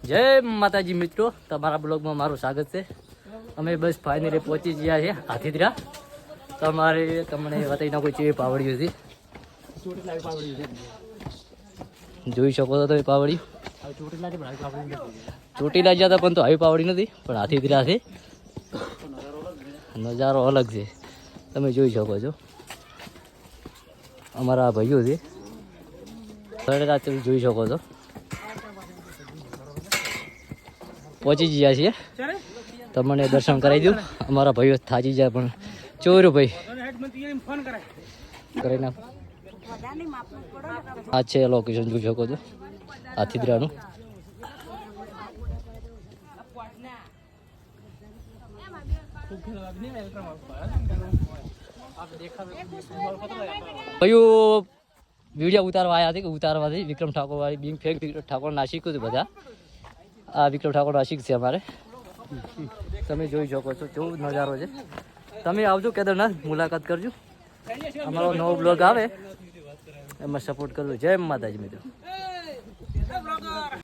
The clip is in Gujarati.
જય માતાજી મિત્રો, તમારા બ્લોગમાં મારું સ્વાગત છે. અમે બસ ફાઇનલી પહોંચી ગયા છે હાથીદરા. તમને બતાવી નાખું છે પાવડીઓ હતી, જોઈ શકો છો તમે પાવડી. ચોટીલા ગયા હતા પણ તો આવી પાવડી નથી, પણ હાથીદરા છે. નજારો અલગ છે, તમે જોઈ શકો છો. અમારા ભાઈઓ છે, સરેરાશ તમે જોઈ શકો છો. પહોંચી ગયા છીએ, તમને દર્શન કરાવી દઉં. અમારા ભાઈઓ થાજી જાય પણ ચોર્યું ભાઈ કરી નાખ. આ છે લોકેશન, જોઈ શકો છો હાથીદરાનું. ભાઈઓ વિડીયો ઉતારવા આવ્યા હતી કે ઉતારવાથી વિક્રમ ઠાકોર વાળી બિંગ ફેક વિક્રમ ઠાકોર નાસિક હતું બધા. આ વિક્રમ ઠાકોર નાસિક છે અમારે. તમે જોઈ શકો છો કેવો નજારો છે. તમે આવજો કેદારનાથ, મુલાકાત કરજો. અમારો નવો બ્લોગ આવે એમાં સપોર્ટ કરજો. જય માતાજી મિત્રો.